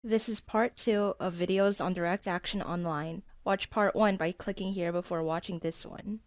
This is part 2 of videos on direct action online. Watch part 1 by clicking here before watching this one.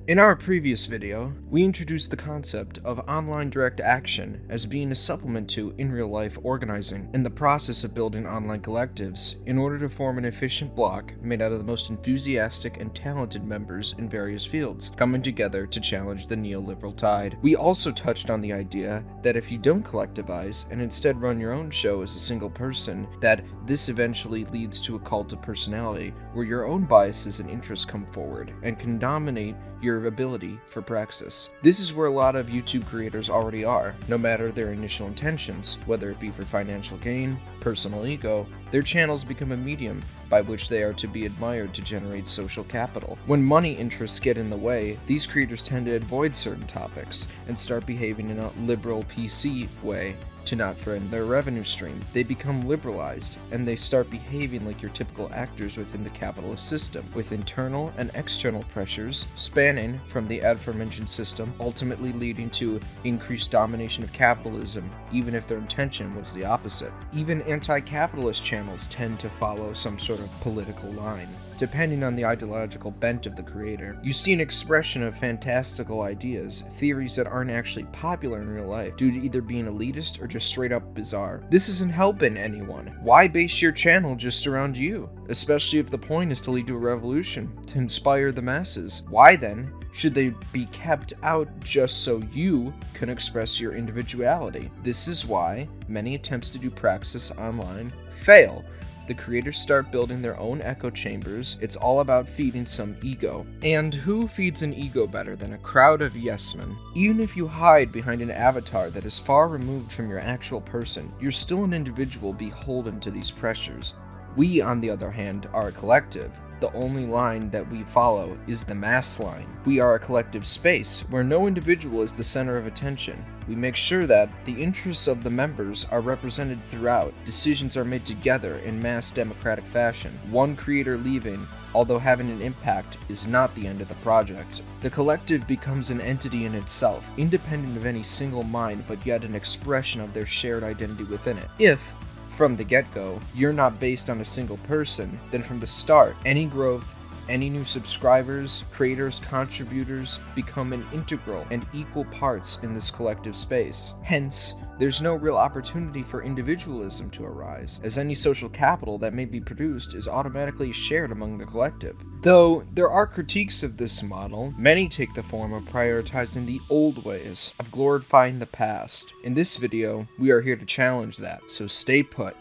In our previous video, we introduced the concept of online direct action as being a supplement to in-real-life organizing and the process of building online collectives in order to form an efficient block made out of the most enthusiastic and talented members in various fields, coming together to challenge the neoliberal tide. We also touched on the idea that if you don't collectivize and instead run your own show as a single person, that this eventually leads to a cult of personality where your own biases and interests come forward and can dominate your ability for praxis. This is where a lot of YouTube creators already are, no matter their initial intentions, whether it be for financial gain, personal ego. Their channels become a medium by which they are to be admired to generate social capital. When money interests get in the way, these creators tend to avoid certain topics and start behaving in a liberal PC way to not threaten their revenue stream. They become liberalized, and they start behaving like your typical actors within the capitalist system, with internal and external pressures spanning from the aforementioned system, ultimately leading to increased domination of capitalism, even if their intention was the opposite. Even anti-capitalist channels tend to follow some sort of political line, depending on the ideological bent of the creator. You see an expression of fantastical ideas, theories that aren't actually popular in real life, due to either being elitist or just straight up bizarre. This isn't helping anyone. Why base your channel just around you? Especially if the point is to lead to a revolution, to inspire the masses. Why then should they be kept out just so you can express your individuality? This is why many attempts to do praxis online fail. The creators start building their own echo chambers. It's all about feeding some ego. And who feeds an ego better than a crowd of yes-men? Even if you hide behind an avatar that is far removed from your actual person, you're still an individual beholden to these pressures. We, on the other hand, are a collective. The only line that we follow is the mass line. We are a collective space where no individual is the center of attention. We make sure that the interests of the members are represented throughout. Decisions are made together in mass democratic fashion. One creator leaving, although having an impact, is not the end of the project. The collective becomes an entity in itself, independent of any single mind, but yet an expression of their shared identity within it. If, from the get-go, you're not based on a single person, then from the start, any growth, any new subscribers, creators, contributors become an integral and equal parts in this collective space. Hence, there's no real opportunity for individualism to arise, as any social capital that may be produced is automatically shared among the collective. Though there are critiques of this model, many take the form of prioritizing the old ways, of glorifying the past. In this video, we are here to challenge that, so stay put.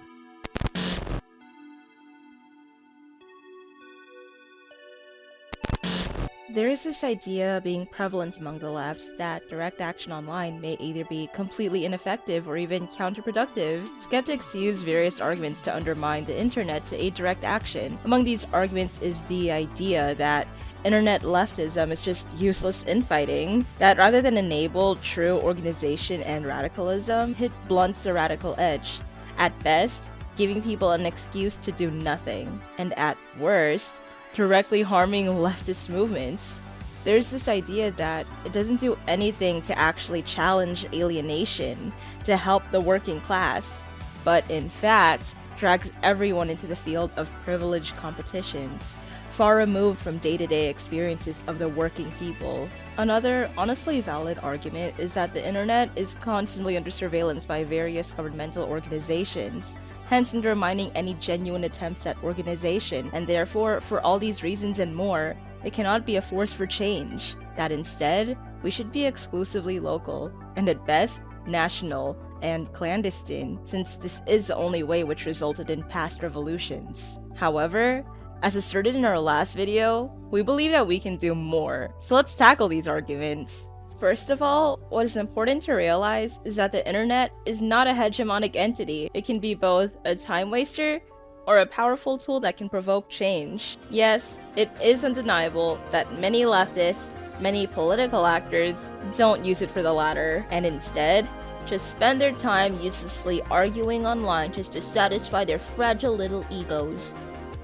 There is this idea being prevalent among the left that direct action online may either be completely ineffective or even counterproductive. Skeptics use various arguments to undermine the internet to aid direct action. Among these arguments is the idea that internet leftism is just useless infighting, that rather than enable true organization and radicalism, it blunts the radical edge. At best, giving people an excuse to do nothing, and at worst, directly harming leftist movements. There's this idea that it doesn't do anything to actually challenge alienation, to help the working class, but in fact, drags everyone into the field of privileged competitions, far removed from day-to-day experiences of the working people. Another honestly valid argument is that the internet is constantly under surveillance by various governmental organizations, hence undermining any genuine attempts at organization, and therefore, for all these reasons and more, it cannot be a force for change. That instead, we should be exclusively local, and at best, national and clandestine, since this is the only way which resulted in past revolutions. However, as asserted in our last video, we believe that we can do more. So let's tackle these arguments. First of all, what is important to realize is that the internet is not a hegemonic entity. It can be both a time waster or a powerful tool that can provoke change. Yes, it is undeniable that many leftists, many political actors don't use it for the latter, and instead, just spend their time uselessly arguing online just to satisfy their fragile little egos.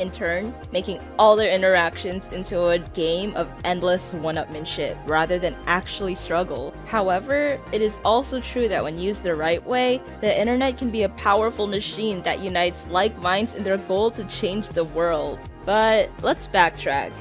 in turn making all their interactions into a game of endless one-upmanship rather than actually struggle. However, it is also true that when used the right way, the internet can be a powerful machine that unites like minds in their goal to change the world. But let's backtrack.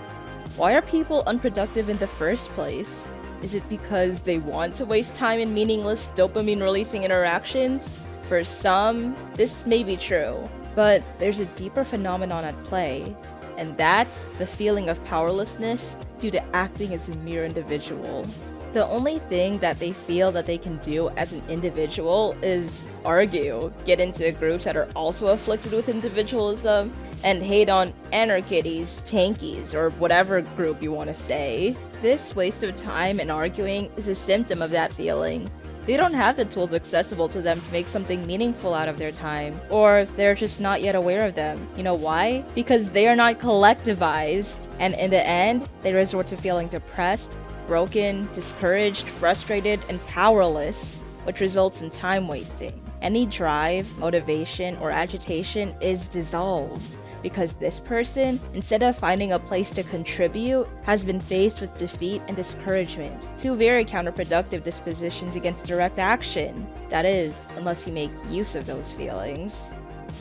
Why are people unproductive in the first place? Is it because they want to waste time in meaningless dopamine-releasing interactions? For some, this may be true, but there's a deeper phenomenon at play, and that's the feeling of powerlessness due to acting as a mere individual. The only thing that they feel that they can do as an individual is argue, get into groups that are also afflicted with individualism, and hate on anarchists, tankies, or whatever group you want to say. This waste of time and arguing is a symptom of that feeling. They don't have the tools accessible to them to make something meaningful out of their time, or they're just not yet aware of them. You know why? Because they are not collectivized, and in the end, they resort to feeling depressed, broken, discouraged, frustrated, and powerless, which results in time wasting. Any drive, motivation, or agitation is dissolved because this person, instead of finding a place to contribute, has been faced with defeat and discouragement, two very counterproductive dispositions against direct action. That is, unless you make use of those feelings.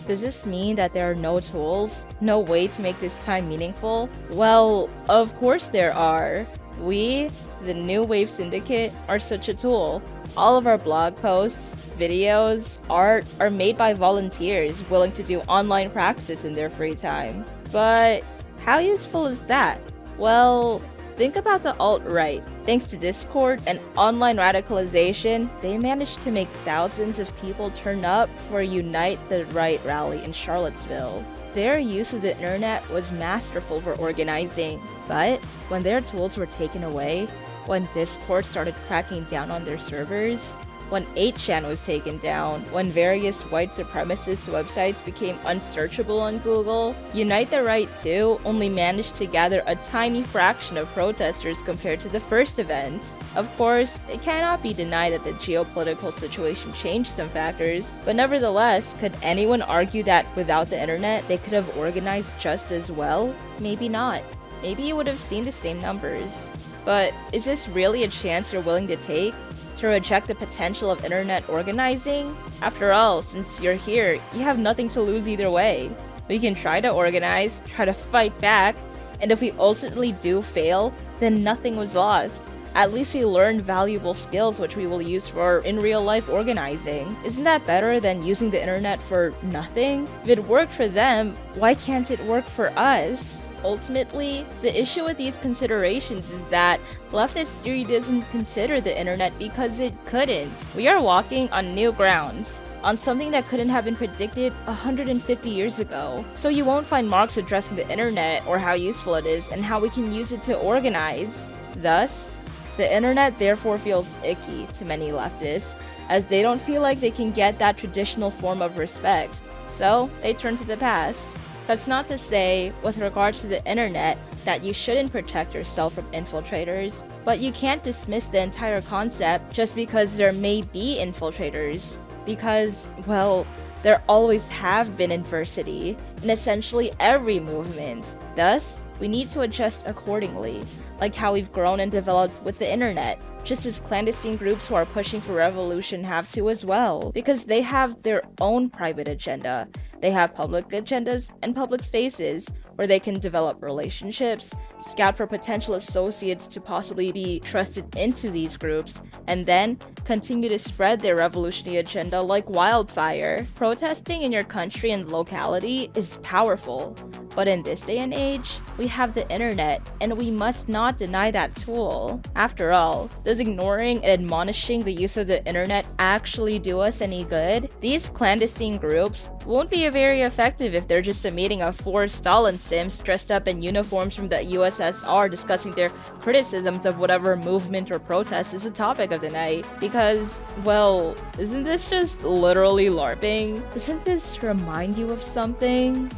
Does this mean that there are no tools, no way to make this time meaningful? Well, of course there are. We, the new Wave Syndicate, are such a tool. All of our blog posts, videos, art are made by volunteers willing to do online praxis in their free time. But how useful is that? Well, think about the alt-right. Thanks to Discord and online radicalization, they managed to make thousands of people turn up for a Unite the Right rally in Charlottesville. Their use of the internet was masterful for organizing, but when their tools were taken away, when Discord started cracking down on their servers, when 8chan was taken down, when various white supremacist websites became unsearchable on Google, Unite the Right 2 only managed to gather a tiny fraction of protesters compared to the first event. Of course, it cannot be denied that the geopolitical situation changed some factors, but nevertheless, could anyone argue that without the internet they could have organized just as well? Maybe not. Maybe you would have seen the same numbers. But is this really a chance you're willing to take? To reject the potential of internet organizing? After all, since you're here, you have nothing to lose either way. We can try to organize, try to fight back, and if we ultimately do fail, then nothing was lost. At least we learned valuable skills which we will use for in real life organizing. Isn't that better than using the internet for nothing? If it worked for them, why can't it work for us? Ultimately, the issue with these considerations is that leftist theory doesn't consider the internet because it couldn't. We are walking on new grounds, on something that couldn't have been predicted 150 years ago. So you won't find Marx addressing the internet or how useful it is and how we can use it to organize. Thus, the internet therefore feels icky to many leftists, as they don't feel like they can get that traditional form of respect. So they turn to the past. That's not to say, with regards to the internet, that you shouldn't protect yourself from infiltrators, but you can't dismiss the entire concept just because there may be infiltrators. Because, well, there always have been adversity in essentially every movement. Thus, we need to adjust accordingly, like how we've grown and developed with the internet, just as clandestine groups who are pushing for revolution have to as well, because they have their own private agenda. They have public agendas and public spaces where they can develop relationships, scout for potential associates to possibly be trusted into these groups, and then continue to spread their revolutionary agenda like wildfire. Protesting in your country and locality is powerful, but in this day and age, we have the internet, and we must not deny that tool. After all, does ignoring and admonishing the use of the internet actually do us any good? These clandestine groups won't be very effective if they're just a meeting of 4 Stalin sims dressed up in uniforms from the USSR discussing their criticisms of whatever movement or protest is the topic of the night. Because, well, isn't this just literally LARPing? Doesn't this remind you of something?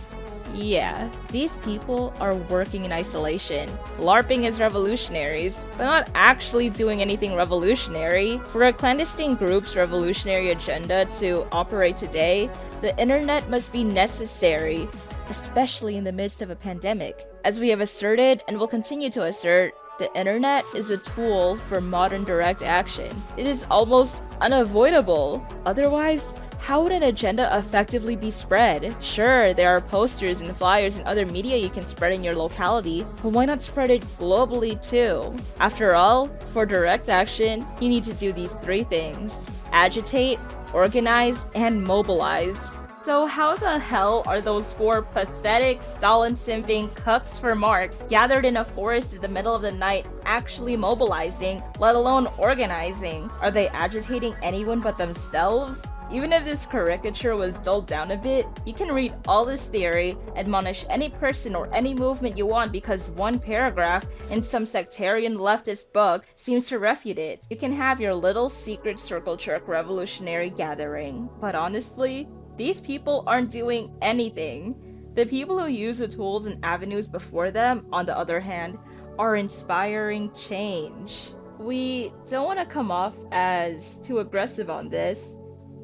Yeah, these people are working in isolation, LARPing as revolutionaries, but not actually doing anything revolutionary. For a clandestine group's revolutionary agenda to operate today, the internet must be necessary, especially in the midst of a pandemic. As we have asserted and will continue to assert, The internet is a tool for modern direct action. It is almost unavoidable. Otherwise, how would an agenda effectively be spread? Sure, there are posters and flyers and other media you can spread in your locality, but why not spread it globally too? After all, for direct action, you need to do these 3 things: agitate, organize, and mobilize. So how the hell are those 4 pathetic, Stalin-simping cucks for Marx gathered in a forest in the middle of the night actually mobilizing, let alone organizing? Are they agitating anyone but themselves? Even if this caricature was dulled down a bit, you can read all this theory, admonish any person or any movement you want because one paragraph in some sectarian leftist book seems to refute it. You can have your little secret circle jerk revolutionary gathering. But honestly, these people aren't doing anything. The people who use the tools and avenues before them, on the other hand, are inspiring change. We don't want to come off as too aggressive on this.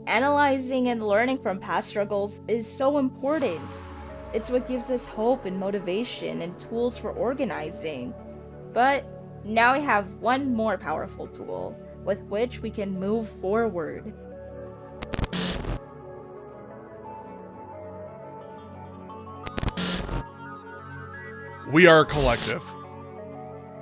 Analyzing and learning from past struggles is so important. It's what gives us hope and motivation and tools for organizing. But now we have one more powerful tool with which we can move forward. We are a collective.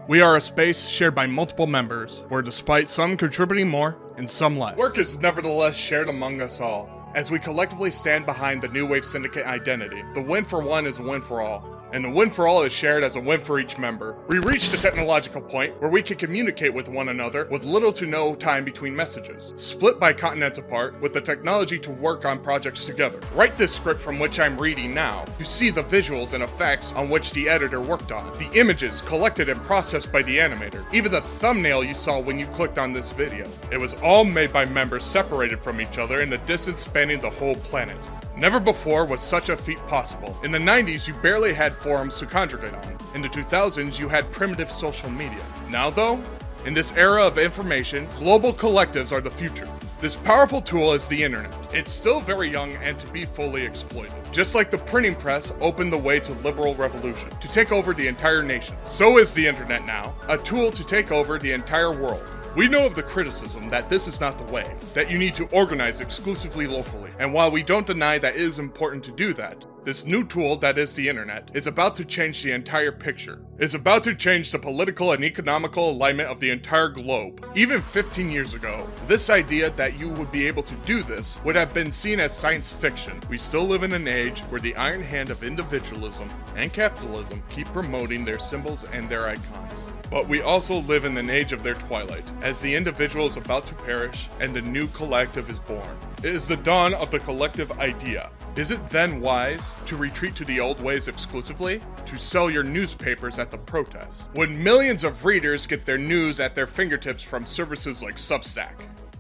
We are a space shared by multiple members, where despite some contributing more and some less, work is nevertheless shared among us all. As we collectively stand behind the new Wave Syndicate identity, the win for one is a win for all. And the win for all is shared as a win for each member. We reached a technological point where we can communicate with one another with little to no time between messages, split by continents apart with the technology to work on projects together. Write this script from which I'm reading now. You see the visuals and effects on which the editor worked on, the images collected and processed by the animator, even the thumbnail you saw when you clicked on this video. It was all made by members separated from each other in a distance spanning the whole planet. Never before was such a feat possible. In the 90s, you barely had forums to congregate on. In the 2000s, you had primitive social media. Now though, in this era of information, global collectives are the future. This powerful tool is the internet. It's still very young and to be fully exploited. Just like the printing press opened the way to liberal revolution, to take over the entire nation, so is the internet now, a tool to take over the entire world. We know of the criticism that this is not the way, that you need to organize exclusively locally, and while we don't deny that it is important to do that, this new tool that is the internet is about to change the entire picture. It's about to change the political and economical alignment of the entire globe. Even 15 years ago, this idea that you would be able to do this would have been seen as science fiction. We still live in an age where the iron hand of individualism and capitalism keep promoting their symbols and their icons. But we also live in an age of their twilight, as the individual is about to perish and the new collective is born. It is the dawn of the collective idea. Is it then wise to retreat to the old ways exclusively? To sell your newspapers at the protests? When millions of readers get their news at their fingertips from services like Substack?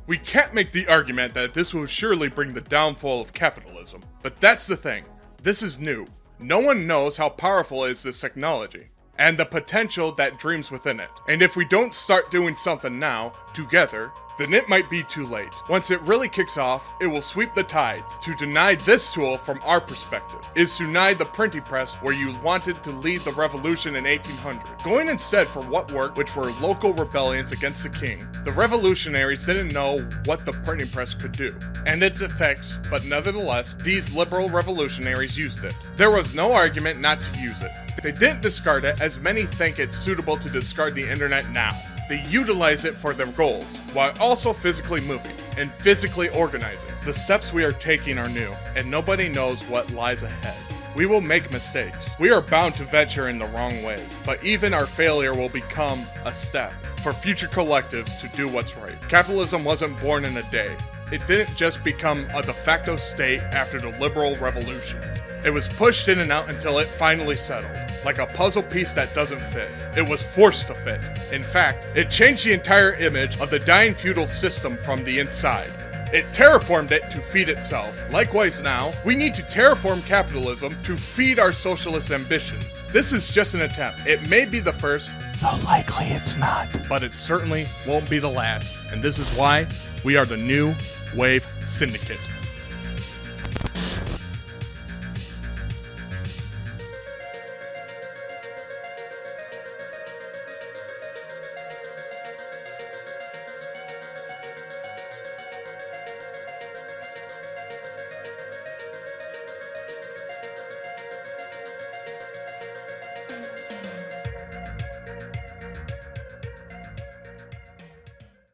We can't make the argument that this will surely bring the downfall of capitalism. But that's the thing. This is new. No one knows how powerful is this technology, and the potential that dreams within it. And if we don't start doing something now, together, then it might be too late. Once it really kicks off, it will sweep the tides. To deny this tool from our perspective is to deny the printing press where you wanted to lead the revolution in 1800. Going instead for what worked, which were local rebellions against the king. The revolutionaries didn't know what the printing press could do, and its effects, but nevertheless, these liberal revolutionaries used it. There was no argument not to use it. They didn't discard it as many think it's suitable to discard the internet now. They utilize it for their goals, while also physically moving and physically organizing. The steps we are taking are new, and nobody knows what lies ahead. We will make mistakes. We are bound to venture in the wrong ways, but even our failure will become a step for future collectives to do what's right. Capitalism wasn't born in a day. It didn't just become a de facto state after the liberal revolution. It was pushed in and out until it finally settled, like a puzzle piece that doesn't fit. It was forced to fit. In fact, it changed the entire image of the dying feudal system from the inside. It terraformed it to feed itself. Likewise now, we need to terraform capitalism to feed our socialist ambitions. This is just an attempt. It may be the first, though likely it's not, but it certainly won't be the last. And this is why we are the new Wave Syndicate.